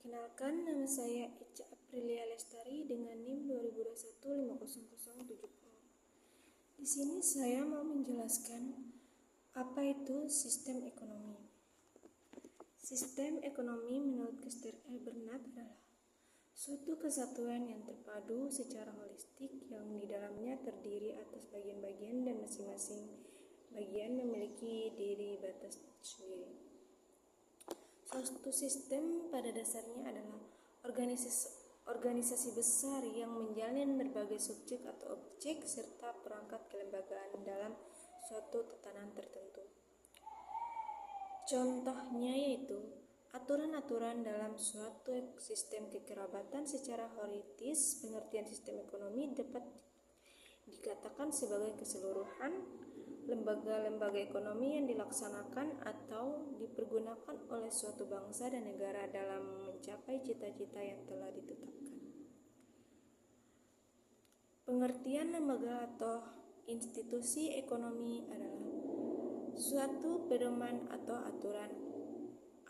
Perkenalkan, nama saya Echa Aprilia Lestari dengan NIM 2021 Di sini saya mau menjelaskan apa itu sistem ekonomi. Sistem ekonomi menurut Kester L. Bernard adalah suatu kesatuan yang terpadu secara holistik yang di dalamnya terdiri atas bagian-bagian dan masing-masing bagian memiliki diri batas sendiri. Suatu sistem pada dasarnya adalah organisasi besar yang menjalin berbagai subjek atau objek serta perangkat kelembagaan dalam suatu tatanan tertentu. Contohnya yaitu aturan-aturan dalam suatu sistem kekerabatan secara horitis. Pengertian sistem ekonomi dapat dikatakan sebagai keseluruhan lembaga-lembaga ekonomi yang dilaksanakan atau dipergunakan oleh suatu bangsa dan negara dalam mencapai cita-cita yang telah ditetapkan. Pengertian lembaga atau institusi ekonomi adalah suatu pedoman atau aturan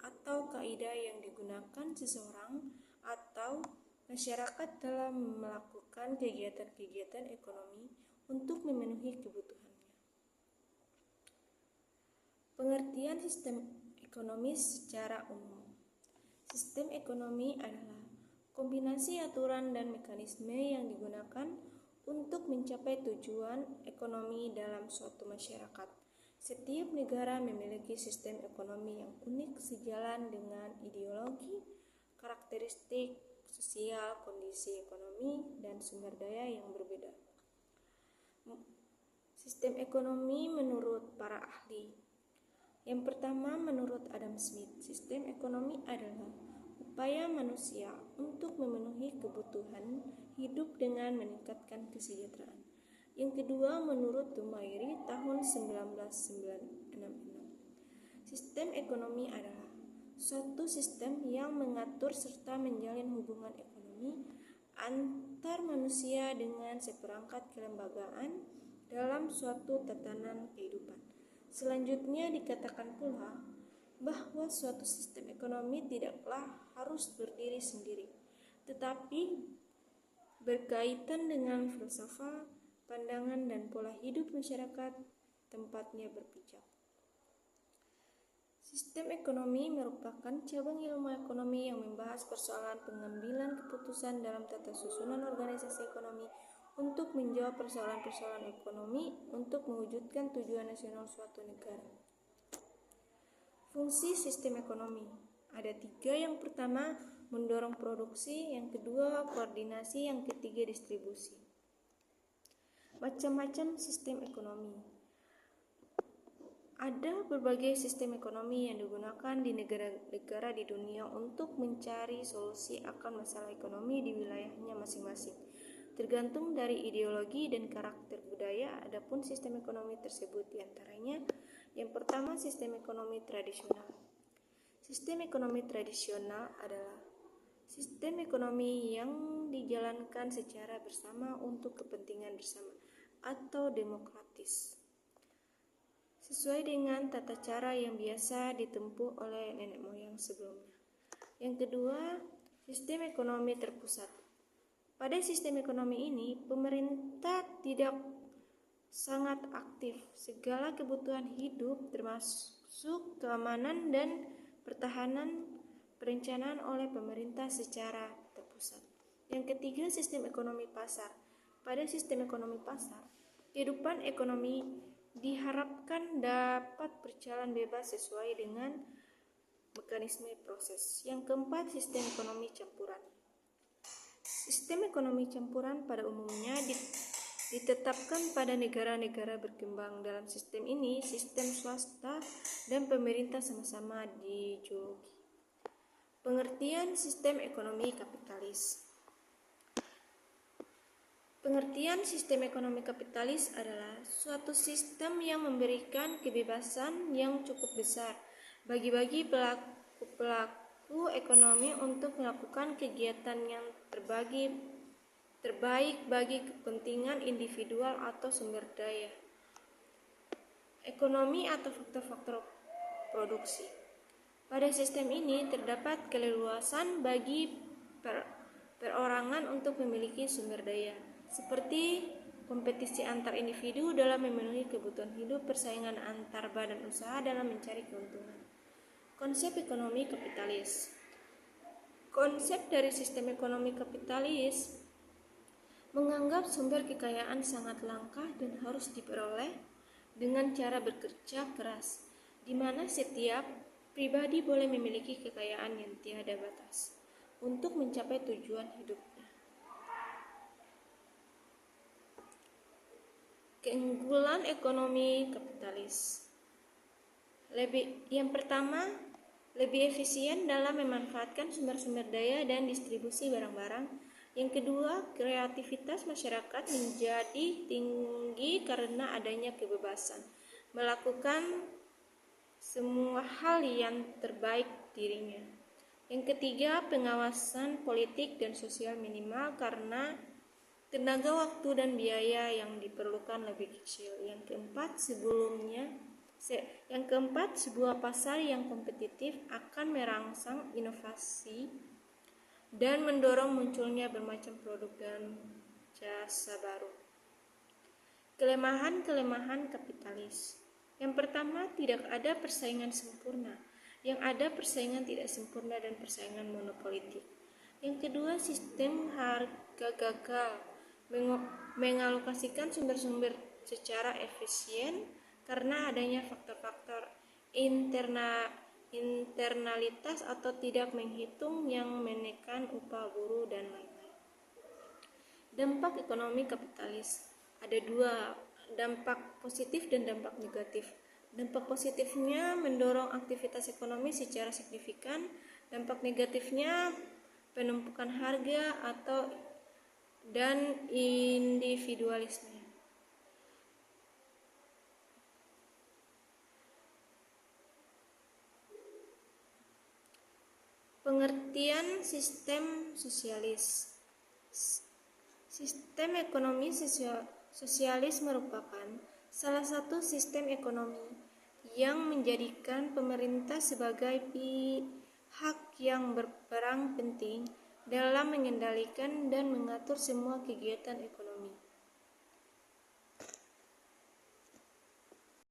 atau kaidah yang digunakan seseorang atau masyarakat dalam melakukan kegiatan-kegiatan ekonomi untuk memenuhi kebutuhannya. Pengertian sistem ekonomi secara umum. Sistem ekonomi adalah kombinasi aturan dan mekanisme yang digunakan untuk mencapai tujuan ekonomi dalam suatu masyarakat. Setiap negara memiliki sistem ekonomi yang unik sejalan dengan ideologi, karakteristik sosial, kondisi ekonomi, dan sumber daya yang berbeda. Sistem ekonomi menurut para ahli. Yang pertama, menurut Adam Smith, sistem ekonomi adalah upaya manusia untuk memenuhi kebutuhan hidup dengan meningkatkan kesejahteraan. Yang kedua, menurut Dumairi tahun 1966, sistem ekonomi adalah suatu sistem yang mengatur serta menjalin hubungan ekonomi antar manusia dengan seperangkat kelembagaan dalam suatu tatanan kehidupan. Selanjutnya dikatakan pula bahwa suatu sistem ekonomi tidaklah harus berdiri sendiri, tetapi berkaitan dengan filsafat, pandangan, dan pola hidup masyarakat tempatnya berpijak. Sistem ekonomi merupakan cabang ilmu ekonomi yang membahas persoalan pengambilan keputusan dalam tata susunan organisasi ekonomi untuk menjawab persoalan-persoalan ekonomi untuk mewujudkan tujuan nasional suatu negara. Fungsi sistem ekonomi ada 3. Yang pertama, mendorong produksi. Yang kedua, koordinasi. Yang ketiga, distribusi. Macam-macam sistem ekonomi. Ada berbagai sistem ekonomi yang digunakan di negara-negara di dunia untuk mencari solusi akan masalah ekonomi di wilayahnya masing-masing. Tergantung dari ideologi dan karakter budaya, adapun sistem ekonomi tersebut diantaranya. Yang pertama, sistem ekonomi tradisional. Sistem ekonomi tradisional adalah sistem ekonomi yang dijalankan secara bersama untuk kepentingan bersama atau demokratis, sesuai dengan tata cara yang biasa ditempuh oleh nenek moyang sebelumnya. Yang kedua, sistem ekonomi terpusat. Pada sistem ekonomi ini, pemerintah tidak sangat aktif. Segala kebutuhan hidup termasuk keamanan dan pertahanan perencanaan oleh pemerintah secara terpusat. Yang ketiga, sistem ekonomi pasar. Pada sistem ekonomi pasar, kehidupan ekonomi diharapkan dapat berjalan bebas sesuai dengan mekanisme proses. Yang keempat, sistem ekonomi campuran. Sistem ekonomi campuran pada umumnya ditetapkan pada negara-negara berkembang. Dalam sistem ini, sistem swasta dan pemerintah sama-sama dijuluki. Pengertian sistem ekonomi kapitalis. Pengertian sistem ekonomi kapitalis adalah suatu sistem yang memberikan kebebasan yang cukup besar bagi pelaku ekonomi untuk melakukan kegiatan yang terbaik bagi kepentingan individual atau sumber daya ekonomi atau faktor-faktor produksi. Pada sistem ini terdapat keleluasan bagi perorangan untuk memiliki sumber daya, seperti kompetisi antar individu dalam memenuhi kebutuhan hidup, persaingan antar badan usaha dalam mencari keuntungan. Konsep ekonomi kapitalis. Konsep dari sistem ekonomi kapitalis menganggap sumber kekayaan sangat langka dan harus diperoleh dengan cara bekerja keras, di mana setiap pribadi boleh memiliki kekayaan yang tiada batas untuk mencapai tujuan hidupnya. Keunggulan ekonomi kapitalis. Yang pertama, lebih efisien dalam memanfaatkan sumber-sumber daya dan distribusi barang-barang. Yang kedua, kreativitas masyarakat menjadi tinggi karena adanya kebebasan melakukan semua hal yang terbaik dirinya. Yang ketiga, pengawasan politik dan sosial minimal karena tenaga waktu dan biaya yang diperlukan lebih kecil. Yang keempat, sebuah pasar yang kompetitif akan merangsang inovasi dan mendorong munculnya bermacam produk dan jasa baru. Kelemahan kapitalis. Yang pertama, tidak ada persaingan sempurna. Yang ada persaingan tidak sempurna dan persaingan monopolitik. Yang kedua, sistem harga gagal mengalokasikan sumber-sumber secara efisien karena adanya faktor-faktor internalitas atau tidak menghitung yang menekan upah buruh dan lain-lain. Dampak ekonomi kapitalis. Ada dua, dampak positif dan dampak negatif. Dampak positifnya mendorong aktivitas ekonomi secara signifikan. Dampak negatifnya penumpukan harga dan individualisme. Pengertian sistem sosialis. Sistem ekonomi sosialis merupakan salah satu sistem ekonomi yang menjadikan pemerintah sebagai pihak yang berperan penting dalam mengendalikan dan mengatur semua kegiatan ekonomi.